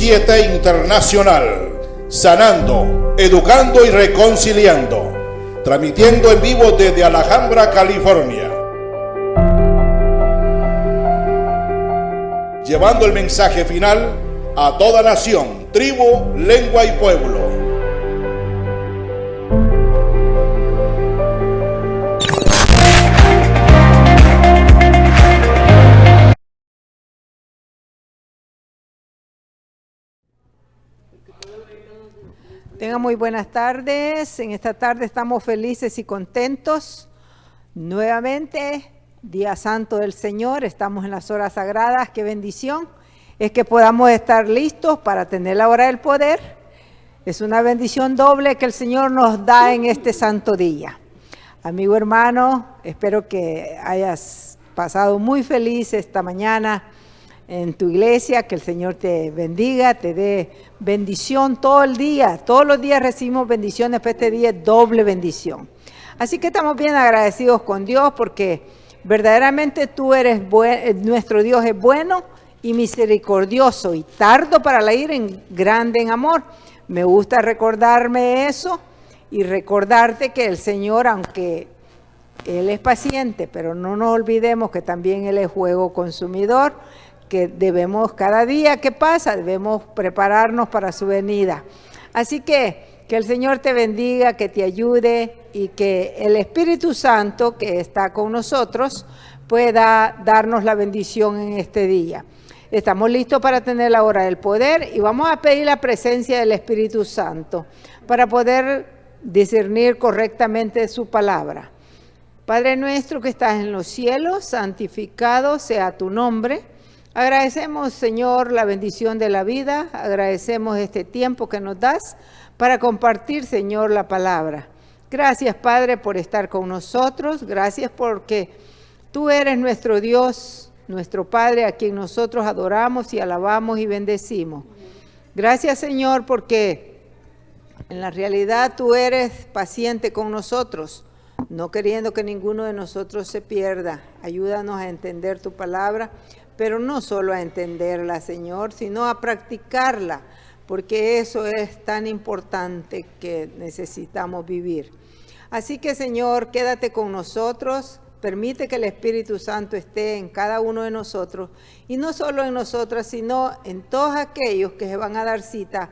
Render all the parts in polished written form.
7 Internacional, sanando, educando y reconciliando, transmitiendo en vivo desde Alhambra, California, llevando el mensaje final a toda nación, tribu, lengua y pueblo. Tengan muy buenas tardes. En esta tarde estamos felices y contentos. Nuevamente, Día Santo del Señor, estamos en las horas sagradas. Qué bendición es que podamos estar listos para tener la hora del poder. Es una bendición doble que el Señor nos da en este santo día. Amigo hermano, espero que hayas pasado muy feliz esta mañana en tu iglesia, que el Señor te bendiga, te dé bendición todo el día. Todos los días recibimos bendiciones, pero este día es doble bendición. Así que estamos bien agradecidos con Dios porque verdaderamente tú eres nuestro Dios es bueno y misericordioso y tardo para la ira, grande en amor. Me gusta recordarme eso y recordarte que el Señor, aunque Él es paciente, pero no nos olvidemos que también Él es fuego consumidor, que debemos cada día que pasa, debemos prepararnos para su venida. Así que el Señor te bendiga, que te ayude y que el Espíritu Santo que está con nosotros pueda darnos la bendición en este día. Estamos listos para tener la hora del poder y vamos a pedir la presencia del Espíritu Santo para poder discernir correctamente su palabra. Padre nuestro que estás en los cielos, santificado sea tu nombre. Agradecemos, Señor, la bendición de la vida, agradecemos este tiempo que nos das para compartir, Señor, la palabra. Gracias, Padre, por estar con nosotros, gracias porque tú eres nuestro Dios, nuestro Padre, a quien nosotros adoramos y alabamos y bendecimos. Gracias, Señor, porque en la realidad tú eres paciente con nosotros, no queriendo que ninguno de nosotros se pierda. Ayúdanos a entender tu palabra, pero no solo a entenderla, Señor, sino a practicarla, porque eso es tan importante que necesitamos vivir. Así que, Señor, quédate con nosotros, permite que el Espíritu Santo esté en cada uno de nosotros, y no solo en nosotras, sino en todos aquellos que se van a dar cita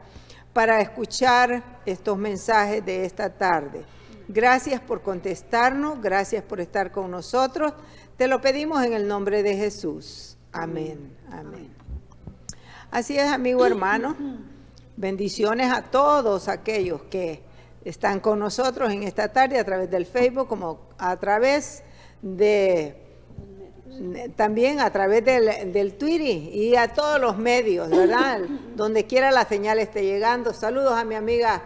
para escuchar estos mensajes de esta tarde. Gracias por contestarnos, gracias por estar con nosotros. Te lo pedimos en el nombre de Jesús. Amén, amén. Así es, amigo hermano. Bendiciones a todos aquellos que están con nosotros en esta tarde a través del Facebook, como a través también a través del Twitter y a todos los medios, ¿verdad? Donde quiera la señal esté llegando. Saludos a mi amiga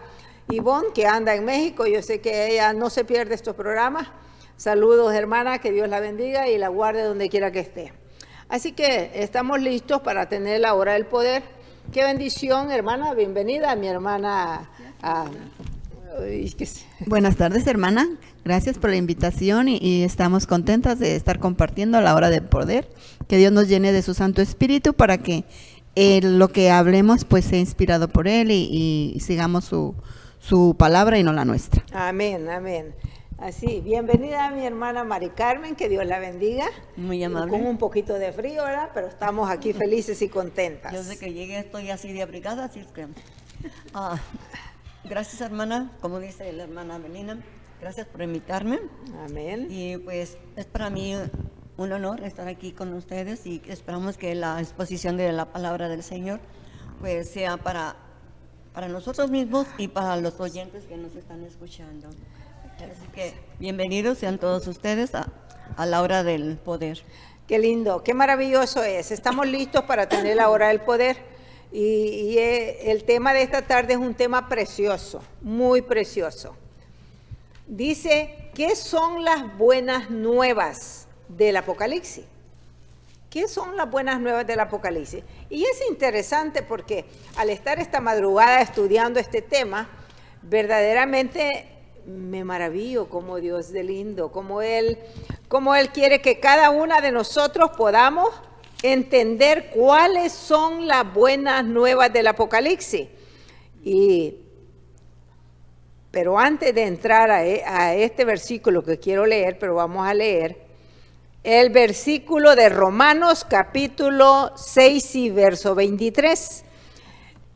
Ivonne, que anda en México. Yo sé que ella no se pierde estos programas. Saludos, hermana, que Dios la bendiga y la guarde donde quiera que esté. Así que estamos listos para tener la hora del poder. Qué bendición, hermana. Bienvenida, mi hermana. Buenas tardes, hermana. Gracias por la invitación y estamos contentas de estar compartiendo la hora del poder. Que Dios nos llene de su Santo Espíritu para que lo que hablemos pues sea inspirado por Él y sigamos su palabra y no la nuestra. Amén, amén. Así, bienvenida a mi hermana Mari Carmen, que Dios la bendiga. Muy amable. Con un poquito de frío, ¿verdad? Pero estamos aquí felices y contentas. Yo sé que llegué, estoy así de abrigada, así es que... gracias, hermana, como dice la hermana Belina, gracias por invitarme. Amén. Y pues es para mí un honor estar aquí con ustedes y esperamos que la exposición de la palabra del Señor pues sea para nosotros mismos y para los oyentes que nos están escuchando. Así que bienvenidos sean todos ustedes a la hora del poder. Qué lindo, qué maravilloso es. Estamos listos para tener la hora del poder. Y el tema de esta tarde es un tema precioso, muy precioso. Dice, ¿qué son las buenas nuevas del Apocalipsis? ¿Qué son las buenas nuevas del Apocalipsis? Y es interesante porque al estar esta madrugada estudiando este tema, verdaderamente me maravillo como Dios de lindo, como Él quiere que cada una de nosotros podamos entender cuáles son las buenas nuevas del Apocalipsis. Pero antes de entrar a este versículo que quiero leer, pero vamos a leer el versículo de Romanos capítulo 6 y verso 23.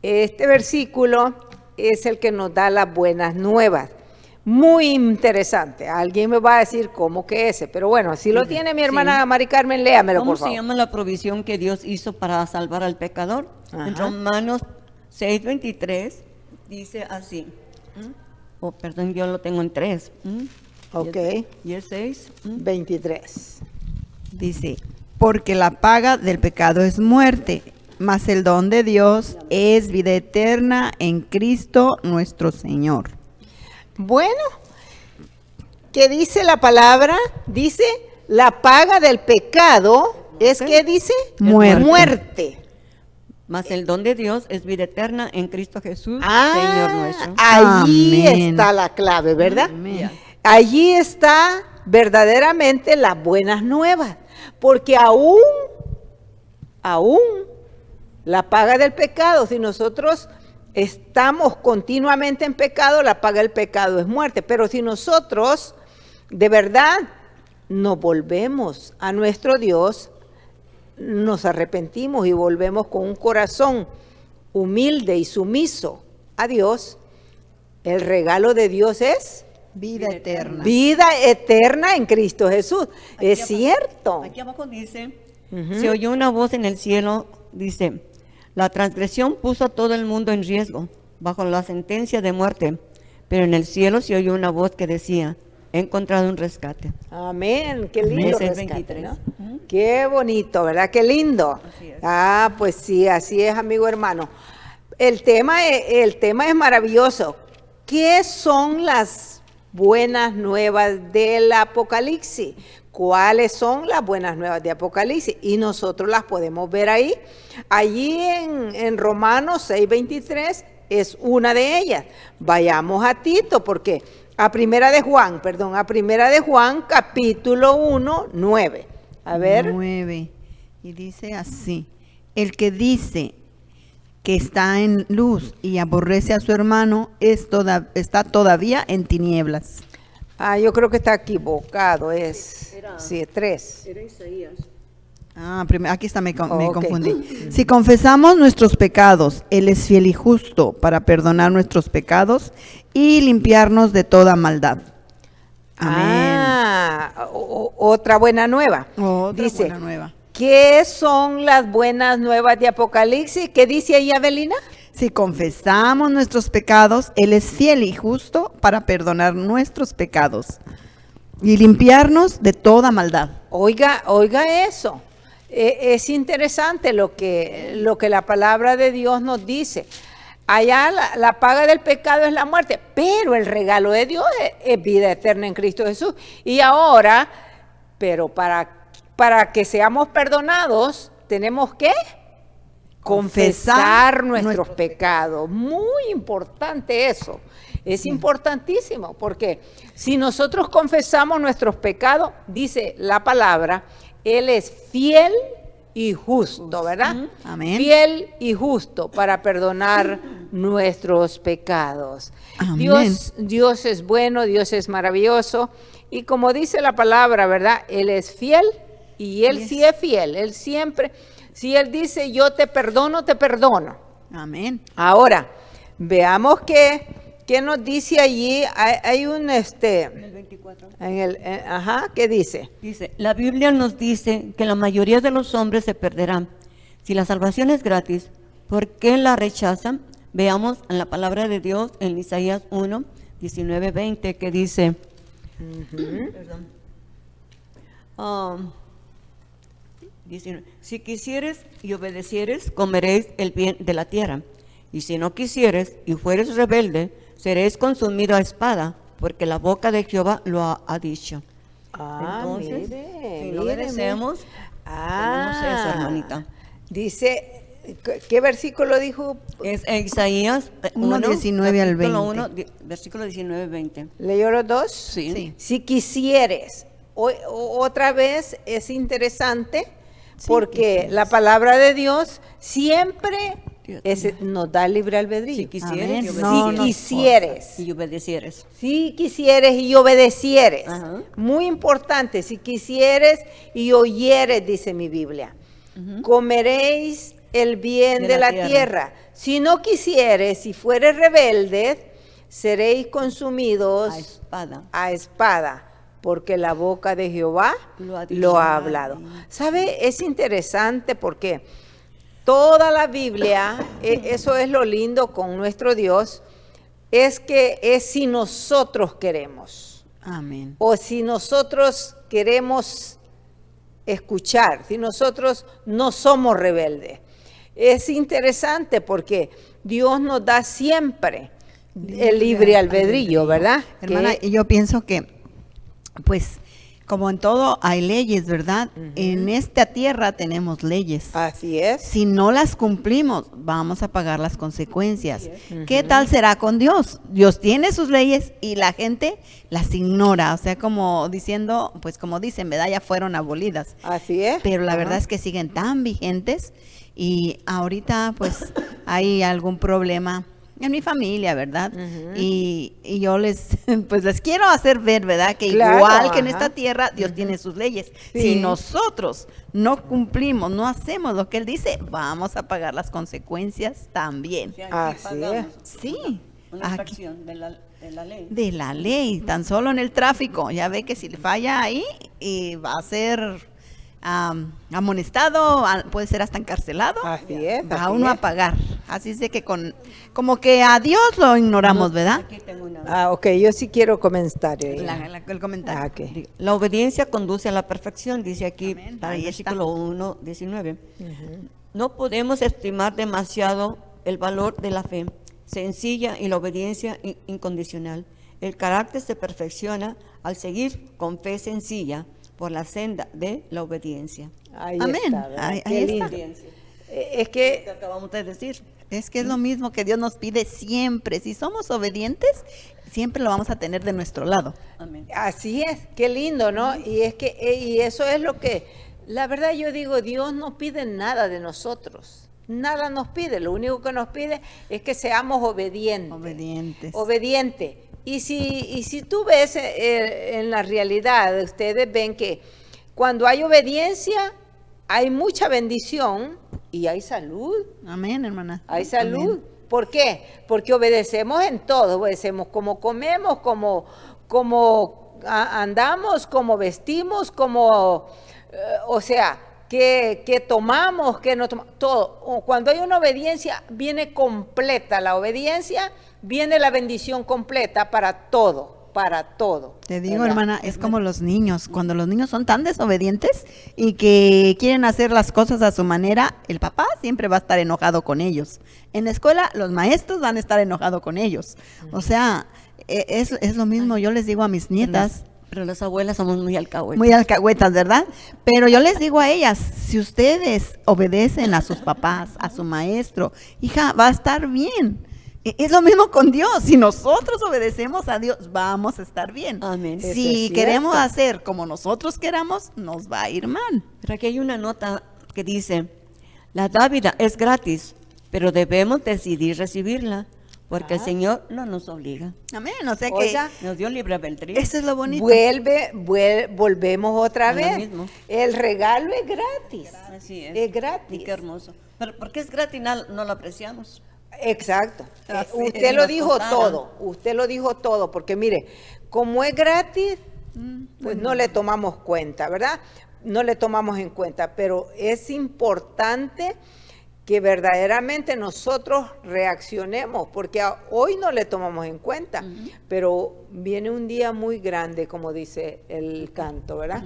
Este versículo es el que nos da las buenas nuevas. Muy interesante. Alguien me va a decir cómo que ese, pero bueno, si lo tiene mi hermana Sí. Mari Carmen, léamelo, ¿Cómo por se favor. llama la provisión que Dios hizo para salvar al pecador? Ajá. En Romanos 6:23 dice así. Oh, perdón, yo lo tengo en 3. Ok. ¿Y el 6? 23. Dice, porque la paga del pecado es muerte, mas el don de Dios es vida eterna en Cristo nuestro Señor. Bueno, ¿qué dice la palabra? Dice, la paga del pecado es, ¿qué dice? Muerte. Muerte. Mas el don de Dios es vida eterna en Cristo Jesús, Ah, Señor nuestro. allí Amén. está la clave, ¿verdad? Amén. Allí está verdaderamente las buenas nuevas, porque aún la paga del pecado, si nosotros estamos continuamente en pecado, la paga del pecado es muerte, pero si nosotros de verdad nos volvemos a nuestro Dios, nos arrepentimos y volvemos con un corazón humilde y sumiso a Dios, el regalo de Dios es Vida eterna. vida eterna en Cristo Jesús. Aquí Es abajo- cierto. Aquí abajo dice, Ujú. se oyó una voz en el cielo, dice, la transgresión puso a todo el mundo en riesgo, bajo la sentencia de muerte, pero en el cielo se oyó una voz que decía, he encontrado un rescate. Amén, qué lindo Ese es rescate, 23. ¿no? Ujú. Qué bonito, ¿verdad? Qué lindo. Así es. Ah, pues sí, así es, amigo hermano. El tema es maravilloso. ¿Qué son las buenas nuevas del Apocalipsis? ¿Cuáles son las buenas nuevas de Apocalipsis? Y nosotros las podemos ver ahí. Allí en Romanos 6:23 es una de ellas. Vayamos a Tito, porque a Primera de Juan capítulo 1, 9. A ver. 9. Y dice así, el que dice que está en luz y aborrece a su hermano está todavía en tinieblas. Ah, yo creo que está equivocado, sí, 3. Era Isaías. Aquí está, me Ok. confundí. Si confesamos nuestros pecados, Él es fiel y justo para perdonar nuestros pecados y limpiarnos de toda maldad. Amén. Ah, otra buena nueva. Otra Dice, buena nueva. ¿qué son las buenas nuevas de Apocalipsis? ¿Qué dice ahí, Abelina? Si confesamos nuestros pecados, Él es fiel y justo para perdonar nuestros pecados y limpiarnos de toda maldad. Oiga eso. Es interesante lo que la palabra de Dios nos dice. Allá la paga del pecado es la muerte, pero el regalo de Dios es vida eterna en Cristo Jesús. Y ahora, pero para que seamos perdonados, tenemos que confesar nuestros pecados. Muy importante eso. Es importantísimo, porque si nosotros confesamos nuestros pecados, dice la palabra, Él es fiel y justo, ¿verdad? Amén. Fiel y justo para perdonar nuestros pecados. Amén. Dios es bueno, Dios es maravilloso. Y como dice la palabra, ¿verdad? Él es fiel y Él sí es fiel. Él siempre, si Él dice, yo te perdono, te perdono. Amén. Ahora, veamos qué nos dice allí. Hay un, En el 24. ¿qué dice? Dice, la Biblia nos dice que la mayoría de los hombres se perderán. Si la salvación es gratis, ¿por qué la rechazan? Veamos en la palabra de Dios en Isaías 1, 19, 20, que dice, perdón. 19, si quisieres y obedecieres, comeréis el bien de la tierra. Y si no quisieres y fueres rebelde, seréis consumido a espada, porque la boca de Jehová lo ha dicho. Entonces, si no obedecemos, tenemos eso, hermanita. Dice, ¿qué versículo dijo? Es Isaías 1, 19 al 20. 1, versículo 19, 20. ¿Leyó los dos? Sí. Si quisieres. Otra vez es interesante Sí, porque así la es. palabra de Dios siempre Dios nos da libre albedrío. Si quisieres Amén. y No, obedecieres. no, Si quisieres. Y obedecieres. Si quisieres y obedecieres. Ajá. Muy importante, si quisieres y oyeres, dice mi Biblia. Comeréis el bien de la tierra. Si no quisieres, si fueres rebeldes, seréis consumidos A espada. a espada, porque la boca de Jehová Lo ha dicho. lo ha hablado. ¿Sabe? Es interesante porque toda la Biblia, eso es lo lindo con nuestro Dios, es que es si nosotros queremos, Amén. o si nosotros queremos escuchar, si nosotros no somos rebeldes. Es interesante porque Dios nos da siempre el libre albedrío, ¿verdad? Hermana, y yo pienso que, pues, como en todo hay leyes, ¿verdad? En esta tierra tenemos leyes. Así es. Si no las cumplimos, vamos a pagar las consecuencias. ¿Qué tal será con Dios? Dios tiene sus leyes y la gente las ignora. O sea, como diciendo, pues como dicen, ¿verdad? Ya fueron abolidas. Así es. Pero la Ajá. verdad es que siguen tan vigentes y ahorita pues hay algún problema en mi familia, ¿verdad? Y yo pues les quiero hacer ver, ¿verdad? Que Claro, igual que en ajá. esta tierra, Dios tiene sus leyes. Sí. Si nosotros no cumplimos, no hacemos lo que Él dice, vamos a pagar las consecuencias también. O sea, aquí Así pagamos Sí, una aquí, infracción de la ley. de la ley, tan solo en el tráfico. Ya ve que si le falla ahí, y va a ser amonestado, puede ser hasta encarcelado. Así es. Va así uno a es. pagar. Así es de que como que a Dios lo ignoramos, ¿verdad? Aquí tengo una. Ah, ok, yo sí quiero comentario. El comentario. Ah, ok. La obediencia conduce a la perfección, dice aquí Amén. para el Ahí versículo 1, 19. No podemos estimar demasiado el valor de la fe sencilla y la obediencia incondicional. El carácter se perfecciona al seguir con fe sencilla por la senda de la obediencia. Ahí Amén. está, ¿verdad? Ahí Qué está. lindo. Es que Que acabamos de decir. Es que es lo mismo que Dios nos pide siempre. Si somos obedientes, siempre lo vamos a tener de nuestro lado. Amén. así es, qué lindo, ¿no? Y es que y eso es lo que, la verdad yo digo, Dios no pide nada de nosotros. Nada nos pide, lo único que nos pide es que seamos obedientes. Obedientes. Obediente. Y si tú ves en la realidad, ustedes ven que cuando hay obediencia, hay mucha bendición y hay salud. Amén, hermana. Hay salud. Amén. ¿Por qué? Porque obedecemos en todo. Obedecemos como comemos, como andamos, como vestimos, como, o sea, que tomamos, que no tomamos, todo. Cuando hay una obediencia, viene completa la obediencia, viene la bendición completa para todo, para todo. Te digo, ¿verdad? hermana, es como los niños. Cuando los niños son tan desobedientes y que quieren hacer las cosas a su manera, el papá siempre va a estar enojado con ellos. En la escuela, los maestros van a estar enojados con ellos. O sea, es lo mismo. Yo les digo a mis nietas, Pero las abuelas somos muy alcahuetas. muy alcahuetas, ¿verdad? Pero yo les digo a ellas, si ustedes obedecen a sus papás, a su maestro, hija, va a estar bien. Es lo mismo con Dios. Si nosotros obedecemos a Dios, vamos a estar bien. Amén. Eso Si es queremos cierto. hacer como nosotros queramos, nos va a ir mal. Pero aquí hay una nota que dice, la dávida es gratis, pero debemos decidir recibirla, porque el Señor no nos obliga. Amén. O sea que Oiga, Nos dio libre albedrío. eso es lo bonito. volvemos otra A lo vez. mismo. El regalo es gratis. Así es. Es gratis. Y qué hermoso. Pero porque es gratis no lo apreciamos. Exacto. Así Usted es. lo Nos dijo costara. todo. Usted lo dijo todo. Porque mire, como es gratis, pues no le tomamos cuenta, ¿verdad? No le tomamos en cuenta. Pero es importante que verdaderamente nosotros reaccionemos, porque hoy no le tomamos en cuenta, pero viene un día muy grande, como dice el canto, ¿verdad?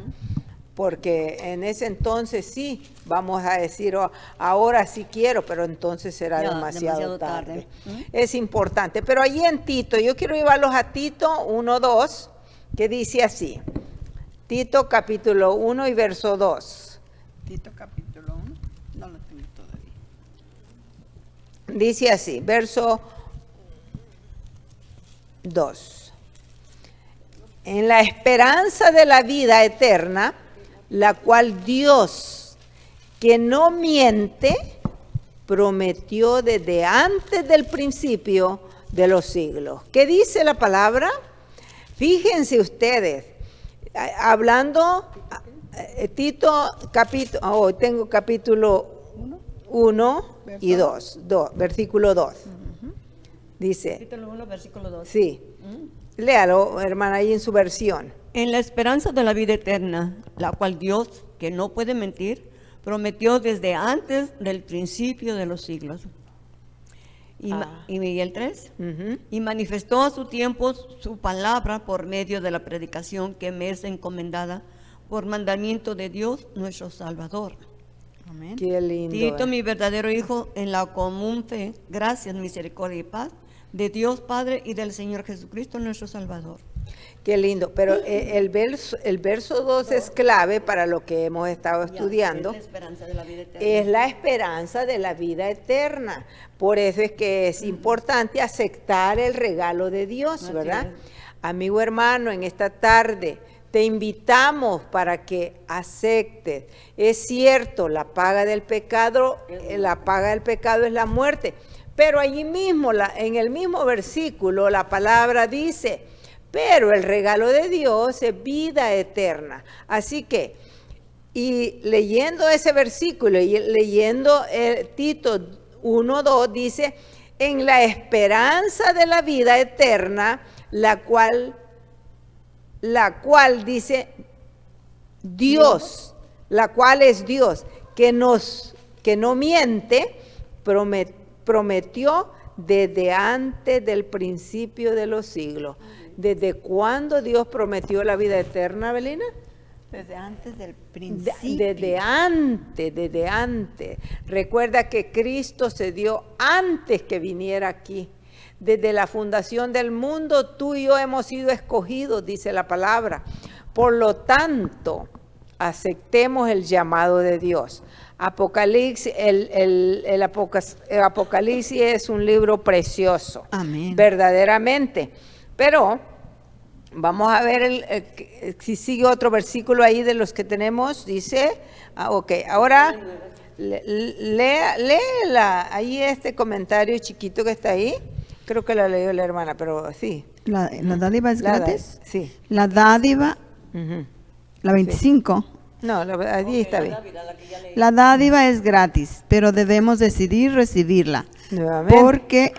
Porque en ese entonces sí, vamos a decir, "Oh, ahora sí quiero", pero entonces será Ya, demasiado demasiado tarde. tarde. Es importante. Pero allí en Tito, yo quiero llevarlos a Tito 1:2, que dice así, Tito capítulo 1 y verso 2. Tito capítulo 1, no lo tengo todavía. Dice así, verso 2. En la esperanza de la vida eterna, la cual Dios que no miente, prometió desde antes del principio de los siglos. ¿Qué dice la palabra? Fíjense ustedes, hablando, Tito, tengo capítulo 1 y 2, versículo 2. Dice, Capítulo 1, versículo 2. sí, léalo, hermana, ahí en su versión. En la esperanza de la vida eterna, la cual Dios, que no puede mentir, prometió desde antes del principio de los siglos. Y Miguel 3. Ujú. Y manifestó a su tiempo su palabra por medio de la predicación que me es encomendada por mandamiento de Dios nuestro Salvador. Amén. Qué lindo. Tito, mi verdadero hijo, en la común fe, gracias, misericordia y paz de Dios Padre y del Señor Jesucristo nuestro Salvador. Qué lindo, pero el verso 2 es clave para lo que hemos estado estudiando. Es la esperanza de la vida eterna. Es la esperanza de la vida eterna. Por eso es que es importante aceptar el regalo de Dios, Así ¿verdad? es. Amigo hermano, en esta tarde te invitamos para que aceptes. Es cierto, la paga del pecado es la muerte. Pero allí mismo, en el mismo versículo, la palabra dice, pero el regalo de Dios es vida eterna. Así que, y leyendo ese versículo y leyendo Tito 1:2, dice, en la esperanza de la vida eterna, la cual dice Dios, la cual es Dios, que no miente, prometió desde antes del principio de los siglos. ¿Desde cuándo Dios prometió la vida eterna, Belina? Desde antes del principio. Desde antes. Recuerda que Cristo se dio antes que viniera aquí. Desde la fundación del mundo, tú y yo hemos sido escogidos, dice la palabra. Por lo tanto, aceptemos el llamado de Dios. Apocalipsis, el Apocalipsis es un libro precioso. Amén. Verdaderamente. Pero vamos a ver si sigue otro versículo ahí de los que tenemos. Dice, ok, ahora léela ahí este comentario chiquito que está ahí. Creo que la leyó la hermana, pero sí. ¿La dádiva es gratis? Sí. La dádiva, Ujú. la 25. No, ahí está bien. La dádiva es gratis, pero debemos decidir recibirla. Nuevamente. Porque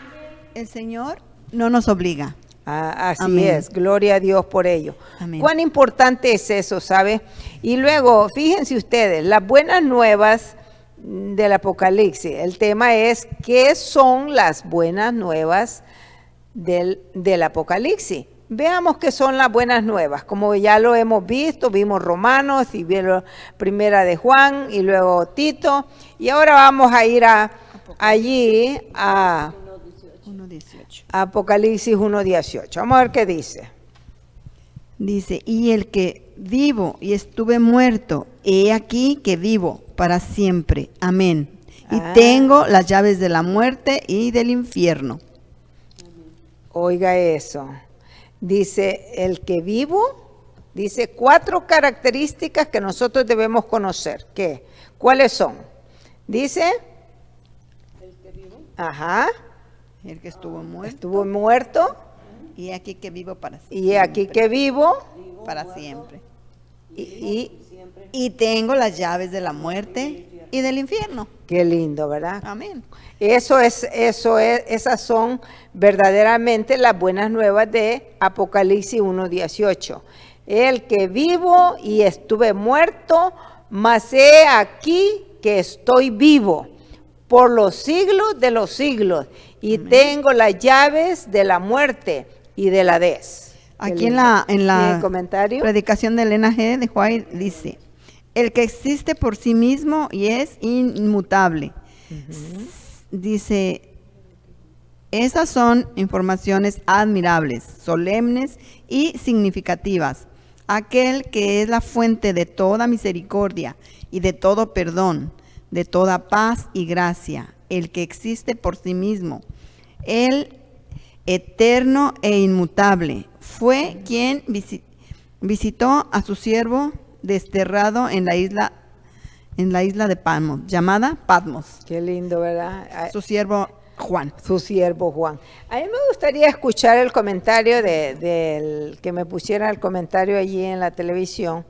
el Señor no nos obliga. Así Amén. es, gloria a Dios por ello. Amén. Cuán importante es eso, ¿sabe? Y luego, fíjense ustedes, las buenas nuevas del Apocalipsis. El tema es, ¿qué son las buenas nuevas del Apocalipsis? Veamos qué son las buenas nuevas. Como ya lo hemos visto, vimos Romanos y vimos Primera de Juan y luego Tito. Y ahora vamos a ir allí a 1:18. Apocalipsis 1:18. Vamos a ver qué dice. Dice, y el que vivo y estuve muerto, he aquí que vivo para siempre. Amén. Y tengo las llaves de la muerte y del infierno. Oiga eso. Dice, el que vivo, dice 4 características que nosotros debemos conocer. ¿Qué? ¿Cuáles son? Dice, el que vivo. Ajá. El que estuvo muerto. Estuvo muerto. Y aquí que vivo para siempre. Y aquí que vivo. Para siempre. Y tengo las llaves de la muerte y del infierno. qué lindo, ¿verdad? Amén. Esas son verdaderamente las buenas nuevas de Apocalipsis 1:18. El que vivo y estuve muerto, mas he aquí que estoy vivo por los siglos de los siglos y tengo las llaves de la muerte y del Hades. Aquí en la ¿Tiene comentario? predicación de Elena G. de White dice, el que existe por sí mismo y es inmutable. Dice, esas son informaciones admirables, solemnes y significativas. Aquel que es la fuente de toda misericordia y de todo perdón, de toda paz y gracia, el que existe por sí mismo, el eterno e inmutable, fue quien visitó a su siervo desterrado en la isla en la isla de Patmos, llamada Patmos. Qué lindo, ¿verdad? Su siervo Juan. Su siervo Juan. A mí me gustaría escuchar el comentario del que me pusiera el comentario allí en la televisión,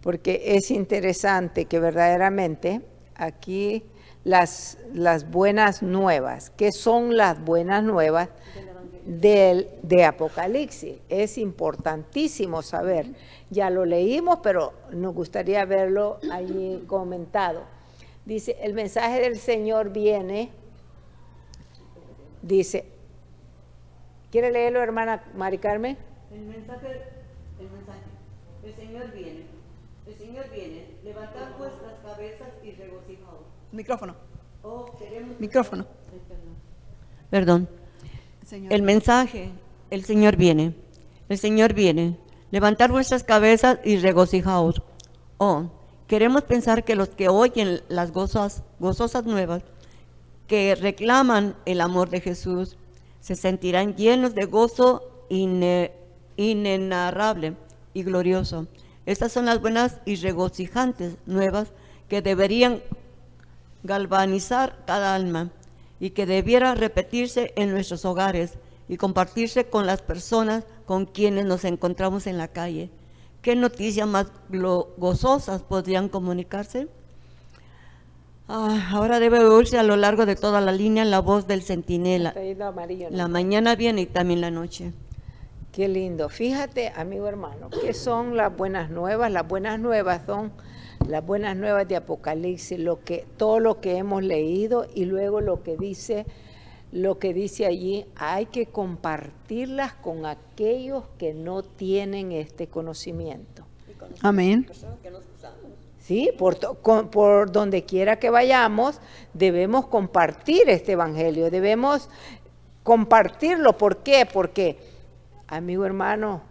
porque es interesante que verdaderamente aquí las buenas nuevas, ¿qué son las buenas nuevas de Apocalipsis? Es importantísimo saber. Ya lo leímos, pero nos gustaría verlo allí comentado. Dice, el mensaje del Señor viene. Dice, ¿quiere leerlo, hermana Mari Carmen? El mensaje, el Señor viene, levantad vuestras cabezas y regocijaos. Micrófono. Queremos... Micrófono. Perdón. El mensaje, el Señor viene, levantad vuestras cabezas y regocijaos. Queremos pensar que los que oyen las gozosas nuevas, que reclaman el amor de Jesús, se sentirán llenos de gozo inenarrable y glorioso. Estas son las buenas y regocijantes nuevas que deberían galvanizar cada alma y que debiera repetirse en nuestros hogares y compartirse con las personas con quienes nos encontramos en la calle. ¿Qué noticias más gozosas podrían comunicarse? Ahora debe oírse a lo largo de toda la línea la voz del centinela. La mañana viene y también la noche. Qué lindo. Fíjate, amigo hermano, ¿qué son las buenas nuevas? Las buenas nuevas son las buenas nuevas de Apocalipsis, todo lo que hemos leído y luego lo que dice allí, hay que compartirlas con aquellos que no tienen este conocimiento. Amén. Sí, por donde quiera que vayamos, debemos compartir este evangelio, debemos compartirlo. ¿Por qué? Porque, amigo hermano,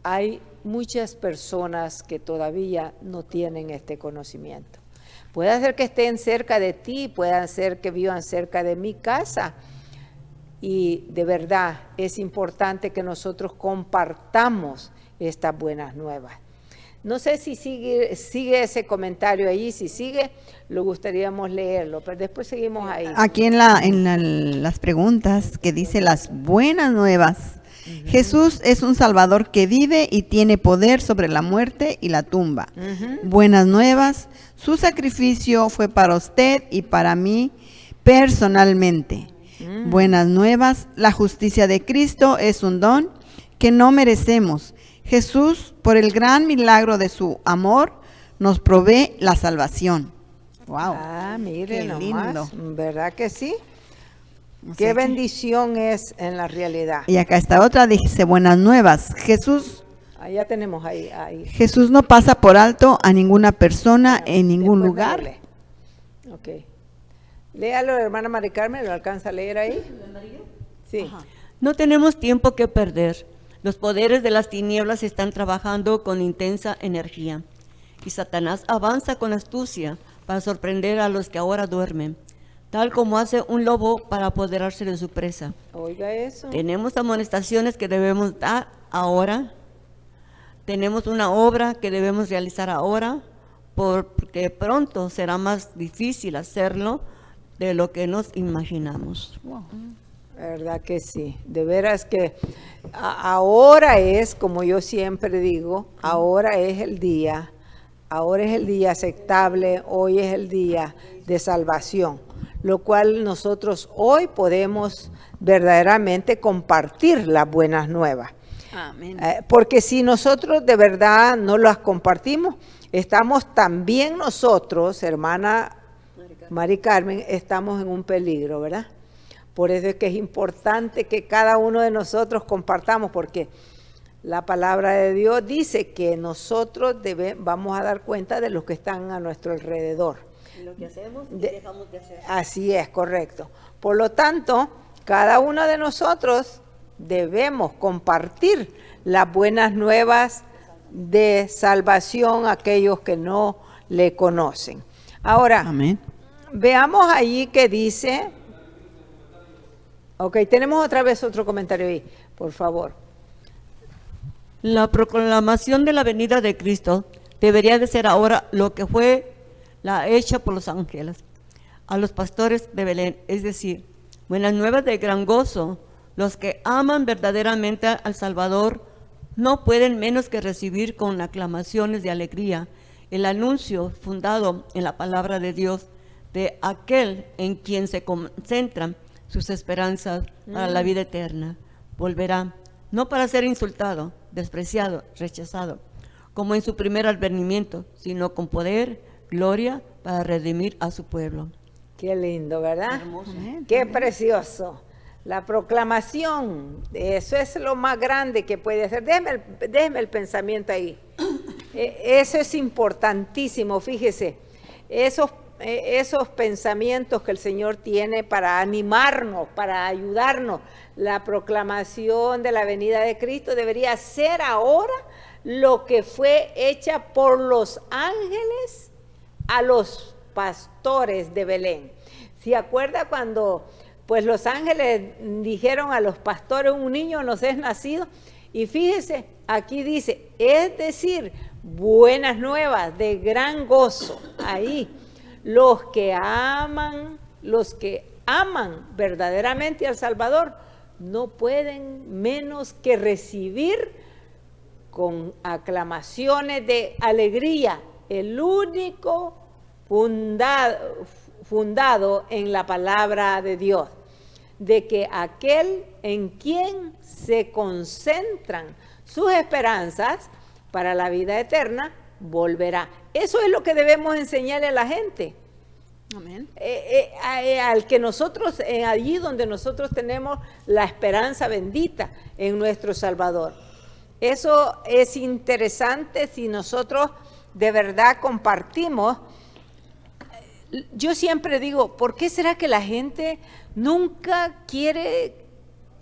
hay muchas personas que todavía no tienen este conocimiento. Puede ser que estén cerca de ti, puede ser que vivan cerca de mi casa. Y de verdad es importante que nosotros compartamos estas buenas nuevas. No sé si sigue ese comentario ahí, si sigue, lo gustaríamos leerlo, pero después seguimos ahí. Aquí en las preguntas que dice las buenas nuevas. Jesús es un Salvador que vive y tiene poder sobre la muerte y la tumba. Buenas nuevas, su sacrificio fue para usted y para mí personalmente. Buenas nuevas, la justicia de Cristo es un don que no merecemos. Jesús, por el gran milagro de su amor, nos provee la salvación. Wow. Mire, qué nomás, lindo. ¿Verdad que sí? O sea Qué que- bendición es en la realidad. Y acá está otra, dice buenas nuevas. Ya tenemos ahí. Jesús no pasa por alto a ninguna persona en ningún Después lugar. me lo lee. Ok. Léalo, hermana Mari Carmen, ¿lo alcanza a leer ahí? Sí. No tenemos tiempo que perder. Los poderes de las tinieblas están trabajando con intensa energía y Satanás avanza con astucia para sorprender a los que ahora duermen, tal como hace un lobo para apoderarse de su presa. Oiga eso. Tenemos amonestaciones que debemos dar ahora, tenemos una obra que debemos realizar ahora, porque pronto será más difícil hacerlo de lo que nos imaginamos. ¿Verdad que sí? De veras que ahora es, como yo siempre digo, ahora es el día aceptable, hoy es el día de salvación, lo cual nosotros hoy podemos verdaderamente compartir las buenas nuevas. Amén. Porque si nosotros de verdad no las compartimos, estamos también nosotros, hermana Mari Carmen, estamos en un peligro, ¿verdad? Por eso es que es importante que cada uno de nosotros compartamos, porque la palabra de Dios dice que nosotros vamos a dar cuenta de los que están a nuestro alrededor. Lo que hacemos y dejamos de hacer. Así es, correcto. Por lo tanto, cada uno de nosotros debemos compartir las buenas nuevas de salvación a aquellos que no le conocen. Ahora, Amén. veamos allí que dice... Ok, tenemos otra vez otro comentario ahí, por favor. La proclamación de la venida de Cristo debería de ser ahora lo que fue la hecha por los ángeles. A los pastores de Belén, es decir, buenas nuevas de gran gozo, los que aman verdaderamente al Salvador no pueden menos que recibir con aclamaciones de alegría el anuncio fundado en la palabra de Dios de aquel en quien se concentran sus esperanzas para la vida eterna. Volverá, no para ser insultado, despreciado, rechazado, como en su primer advenimiento, sino con poder, gloria, para redimir a su pueblo. Qué lindo, ¿verdad? Hermoso. Qué precioso. La proclamación, eso es lo más grande que puede hacer. Déjeme el pensamiento ahí. Eso es importantísimo, fíjese. Esos pensamientos que el Señor tiene para animarnos, para ayudarnos. La proclamación de la venida de Cristo debería ser ahora lo que fue hecha por los ángeles a los pastores de Belén. ¿Se acuerda cuando pues los ángeles dijeron a los pastores, un niño nos es nacido? Y fíjese, aquí dice, es decir, buenas nuevas de gran gozo. Ahí, los que aman verdaderamente al Salvador, no pueden menos que recibir con aclamaciones de alegría el único fundado en la palabra de Dios, de que aquel en quien se concentran sus esperanzas para la vida eterna volverá. Eso es lo que debemos enseñarle a la gente. Amén. Al que nosotros, allí donde nosotros tenemos la esperanza bendita en nuestro Salvador. Eso es interesante si nosotros de verdad compartimos. Yo siempre digo, ¿por qué será que la gente nunca quiere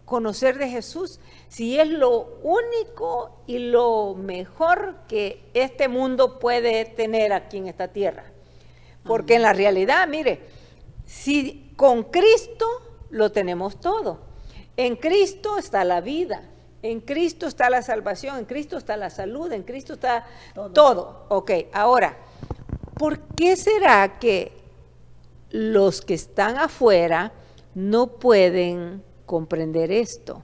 conocer de Jesús si es lo único y lo mejor que este mundo puede tener aquí en esta tierra? Porque en la realidad, mire, si con Cristo lo tenemos todo. En Cristo está la vida, en Cristo está la salvación, en Cristo está la salud, en Cristo está todo. Ok, ahora, ¿por qué será que los que están afuera no pueden comprender esto?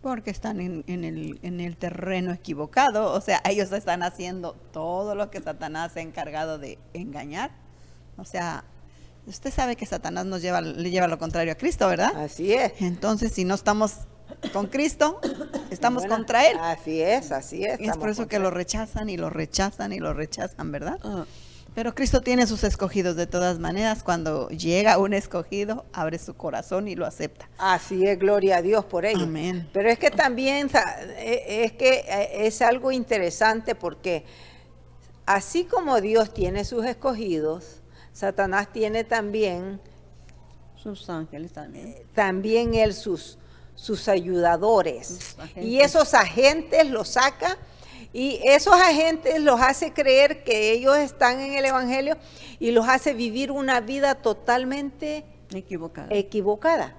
Porque están en el terreno equivocado, o sea, ellos están haciendo todo lo que Satanás se ha encargado de engañar. O sea, usted sabe que Satanás le lleva lo contrario a Cristo, ¿verdad? Así es. Entonces, si no estamos con Cristo, estamos contra Él. Así es, así es. Y es por eso que lo rechazan y lo rechazan y lo rechazan, ¿verdad? Pero Cristo tiene sus escogidos de todas maneras. Cuando llega un escogido, abre su corazón y lo acepta. Así es, gloria a Dios por ello. Amén. Pero es que también es algo interesante porque así como Dios tiene sus escogidos, Satanás tiene también Sus ángeles también. también él sus ayudadores. Sus agentes. Y esos agentes los saca y esos agentes los hace creer que ellos están en el Evangelio y los hace vivir una vida totalmente equivocada.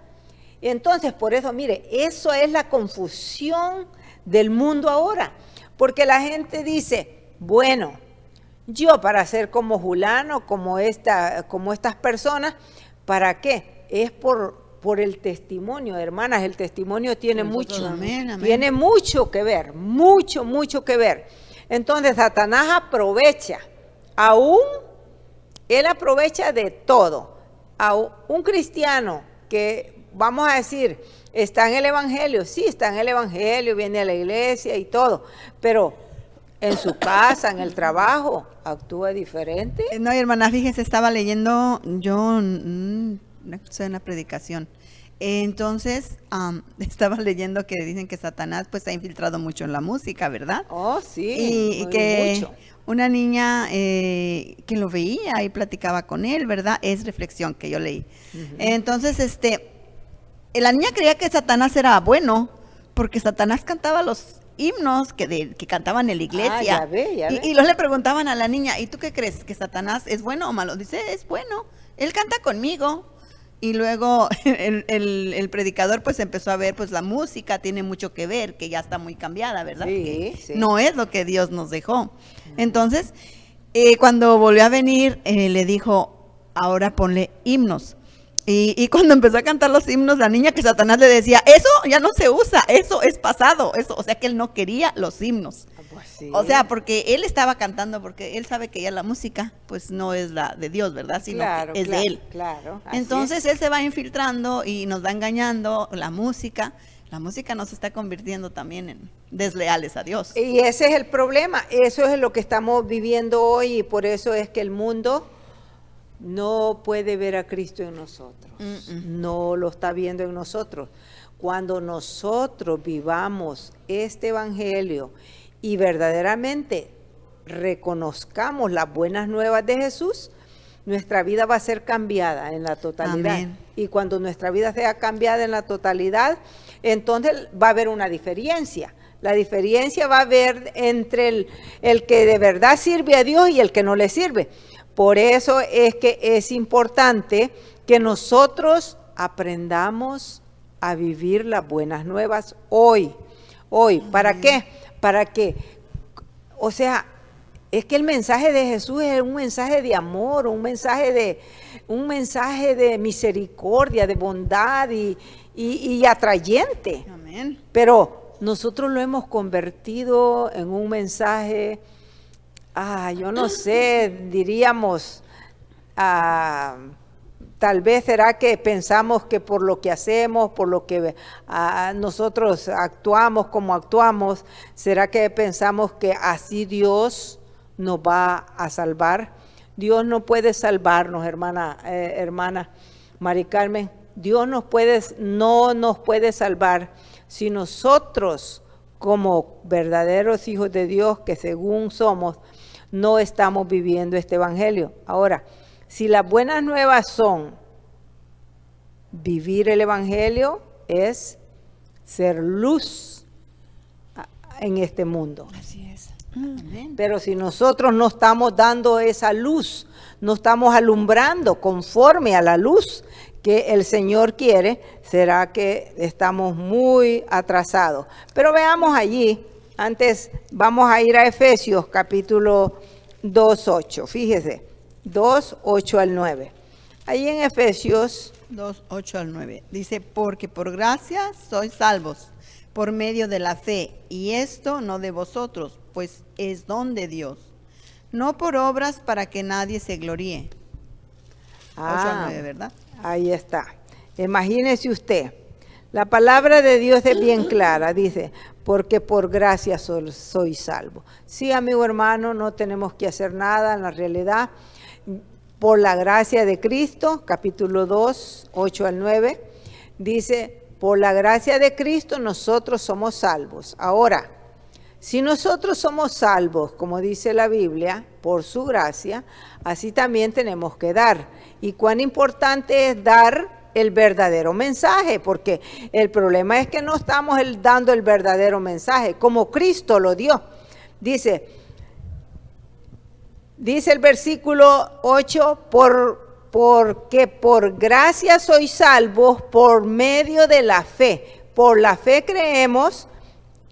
Entonces, por eso, mire, eso es la confusión del mundo ahora, porque la gente dice, bueno, yo para ser como fulano, como estas personas, ¿para qué? Es por el testimonio, hermanas, el testimonio tiene mucho, amén, amén. tiene mucho que ver, mucho que ver. Entonces, Satanás aprovecha, él aprovecha de todo. A un cristiano que, vamos a decir, está en el Evangelio, sí, está en el Evangelio, viene a la iglesia y todo, pero en su casa, en el trabajo, actúa diferente. No, hermana, fíjese, estaba leyendo yo una predicación. Entonces, estaba leyendo que dicen que Satanás pues se ha infiltrado mucho en la música, ¿verdad? Oh, sí, Y que mucho. una niña que lo veía y platicaba con él, ¿verdad? Es reflexión que yo leí. Entonces, la niña creía que Satanás era bueno, porque Satanás cantaba los himnos que cantaban en la iglesia. Ya ve. Y luego le preguntaban a la niña, ¿y tú qué crees? ¿Que Satanás es bueno o malo? Dice, es bueno, él canta conmigo. Y luego el predicador pues empezó a ver, pues la música tiene mucho que ver, que ya está muy cambiada, ¿verdad? Sí, Que sí. no es lo que Dios nos dejó. Entonces, Cuando volvió a venir, le dijo, ahora ponle himnos. Y cuando empezó a cantar los himnos, la niña que Satanás le decía, eso ya no se usa, eso es pasado, eso, o sea que él no quería los himnos. Pues sí. O sea, porque él estaba cantando, porque él sabe que ya la música, pues no es la de Dios, ¿verdad? Sino claro, que es claro, de él. Claro. Así Entonces es. él se va infiltrando y nos va engañando la música. La música nos está convirtiendo también en desleales a Dios. Y ese es el problema, eso es lo que estamos viviendo hoy y por eso es que el mundo no puede ver a Cristo en nosotros, no lo está viendo en nosotros. Cuando nosotros vivamos este evangelio y verdaderamente reconozcamos las buenas nuevas de Jesús, nuestra vida va a ser cambiada en la totalidad. Amén. Y cuando nuestra vida sea cambiada en la totalidad, entonces va a haber una diferencia. La diferencia va a haber entre el que de verdad sirve a Dios y el que no le sirve. Por eso es que es importante que nosotros aprendamos a vivir las buenas nuevas hoy. ¿Para qué? Para que, o sea, es que el mensaje de Jesús es un mensaje de amor, un mensaje de misericordia, de bondad y atrayente. Amén. Pero nosotros lo hemos convertido en un mensaje, yo no sé, diríamos, tal vez será que pensamos que por lo que hacemos, por lo que nosotros actuamos como actuamos, será que pensamos que así Dios nos va a salvar. Dios no puede salvarnos, hermana Mari Carmen. Dios no nos puede salvar si nosotros, como verdaderos hijos de Dios, que según somos, no estamos viviendo este evangelio. Ahora, si las buenas nuevas son vivir el evangelio, es ser luz en este mundo. Así es. Amén. Pero si nosotros no estamos dando esa luz, no estamos alumbrando conforme a la luz que el Señor quiere, será que estamos muy atrasados. Pero veamos allí, antes vamos a ir a Efesios capítulo 2:8, fíjese, 2:8 al 9. Ahí en Efesios 2:8 al 9. Dice, porque por gracia sois salvos, por medio de la fe, y esto no de vosotros, pues es don de Dios, no por obras para que nadie se gloríe. 8 al 9, ¿verdad? Ahí está. Imagínese usted, la palabra de Dios es bien clara, dice, porque por gracia soy salvo. Sí, amigo hermano, no tenemos que hacer nada en la realidad. Por la gracia de Cristo, capítulo 2, 8 al 9, dice, por la gracia de Cristo nosotros somos salvos. Ahora, si nosotros somos salvos, como dice la Biblia, por su gracia, así también tenemos que dar. Y cuán importante es dar el verdadero mensaje, porque el problema es que no estamos dando el verdadero mensaje, como Cristo lo dio. Dice el versículo 8, porque por gracia sois salvos por medio de la fe. Por la fe creemos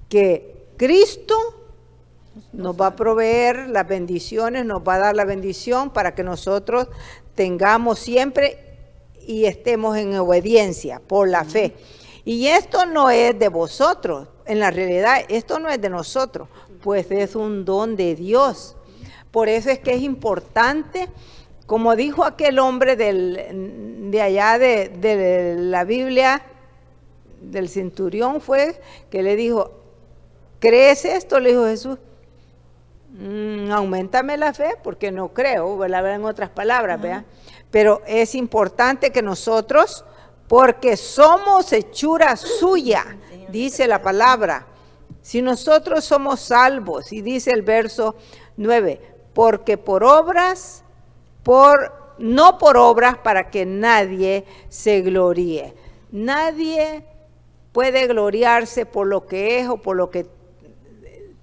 que Cristo nos va a proveer las bendiciones, nos va a dar la bendición para que nosotros tengamos siempre y estemos en obediencia por la fe. Y esto no es de vosotros, en la realidad esto no es de nosotros, pues es un don de Dios. Por eso es que es importante, como dijo aquel hombre de allá de la Biblia, del centurión fue, que le dijo, ¿crees esto? Le dijo Jesús. Auméntame la fe, porque no creo, ¿verdad? En otras palabras, ¿verdad? Pero es importante que nosotros, porque somos hechura suya, dice la palabra. Si nosotros somos salvos, y dice el verso 9, porque por obras, no por obras para que nadie se gloríe. Nadie puede gloriarse por lo que es o por lo que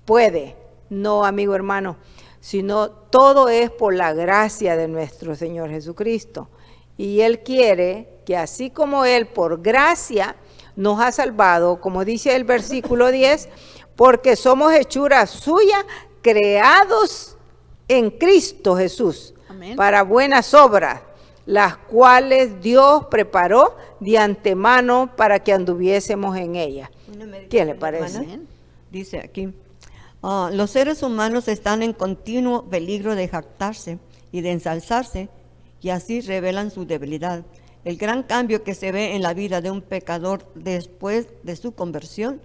puede. No, amigo hermano, sino todo es por la gracia de nuestro Señor Jesucristo. Y Él quiere que así como Él por gracia nos ha salvado, como dice el versículo 10, porque somos hechura suya, creados en Cristo Jesús, Amén. para buenas obras, las cuales Dios preparó de antemano para que anduviésemos en ellas. ¿Qué le parece? Hermana, dice aquí, los seres humanos están en continuo peligro de jactarse y de ensalzarse, y así revelan su debilidad. El gran cambio que se ve en la vida de un pecador después de su conversión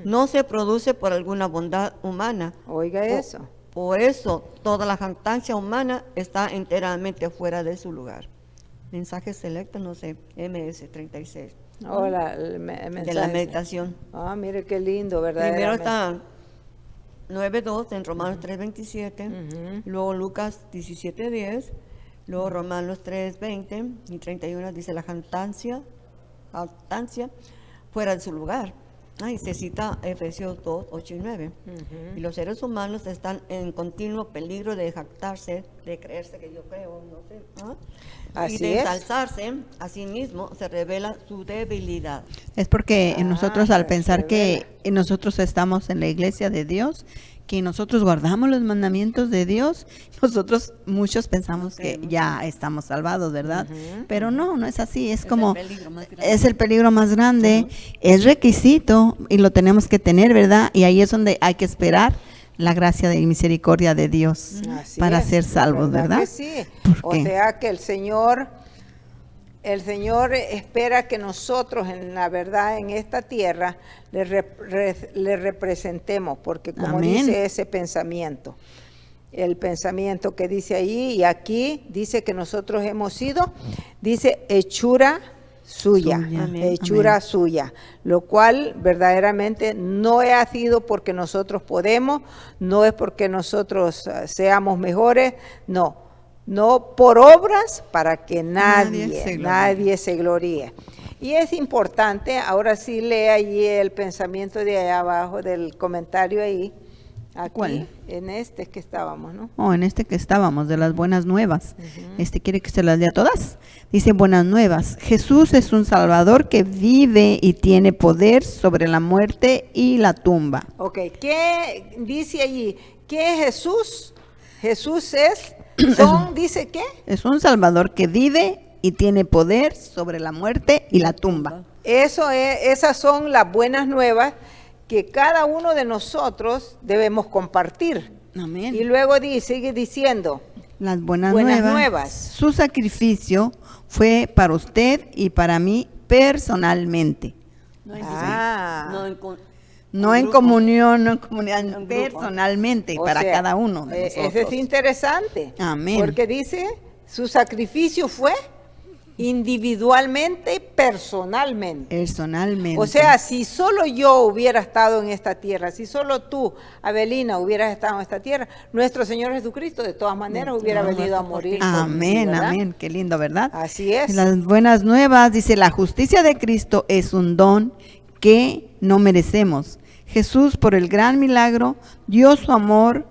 no se produce por alguna bondad humana. Oiga eso. Por eso, toda la jactancia humana está enteramente fuera de su lugar. Mensaje selecto, no sé, MS 36. Hola, el De la mensaje. meditación. Ah, mire qué lindo, ¿verdad? Primero está 9.2 en Romanos 3.27, luego Lucas 17.10, luego Romanos 3.20 y 31 dice la jactancia fuera de su lugar. Y se cita Efesios 2, 8 y 9. Y los seres humanos están en continuo peligro de jactarse, de creerse que yo creo, no sé. Así y de es. ensalzarse a sí mismo se revela su debilidad. Es porque en nosotros, al se pensar que revela. nosotros estamos en la iglesia de Dios, que nosotros guardamos los mandamientos de Dios, nosotros muchos pensamos que ya estamos salvados, ¿verdad? Pero no es así, es como, el peligro más grande. es el peligro más grande, es requisito y lo tenemos que tener, ¿verdad? Y ahí es donde hay que esperar la gracia y misericordia de Dios Así para es, ser salvos, ¿verdad? que sí. ¿Por O qué? sea que el Señor espera que nosotros, en la verdad, en esta tierra, le representemos, porque como Amén. dice ese pensamiento, el pensamiento que dice ahí y aquí, dice que nosotros hemos sido, dice, hechura suya, Suya. Amén. hechura Amén. suya, lo cual verdaderamente no ha sido porque nosotros podemos, no es porque nosotros seamos mejores, no por obras para que nadie se gloríe. Y es importante, ahora sí lee allí el pensamiento de allá abajo del comentario ahí, aquí, ¿Cuál? en este que estábamos, ¿no? En este que estábamos, de las buenas nuevas. ¿Quiere que se las lea todas? Dice, buenas nuevas. Jesús es un Salvador que vive y tiene poder sobre la muerte y la tumba. Ok, ¿qué dice allí? ¿Qué es Jesús? Jesús dice ¿qué? Es un Salvador que vive y tiene poder sobre la muerte y la tumba. Esas son las buenas nuevas que cada uno de nosotros debemos compartir. Amén. Y luego sigue diciendo, Las buenas Buenas nuevas. nuevas. Su sacrificio fue para usted y para mí personalmente. No No en grupo. comunión, no en comunidad, En grupo. personalmente, o para sea, cada uno de ese nosotros. es interesante. Amén. Porque dice, su sacrificio fue individualmente, personalmente. Personalmente. O sea, si solo yo hubiera estado en esta tierra, si solo tú, Abelina, hubieras estado en esta tierra, nuestro Señor Jesucristo de todas maneras hubiera venido a morir. por mí, Amén, ¿verdad? amén. Qué lindo, ¿verdad? Así es. Las buenas nuevas, dice, la justicia de Cristo es un don que no merecemos. Jesús, por el gran milagro, dio su amor,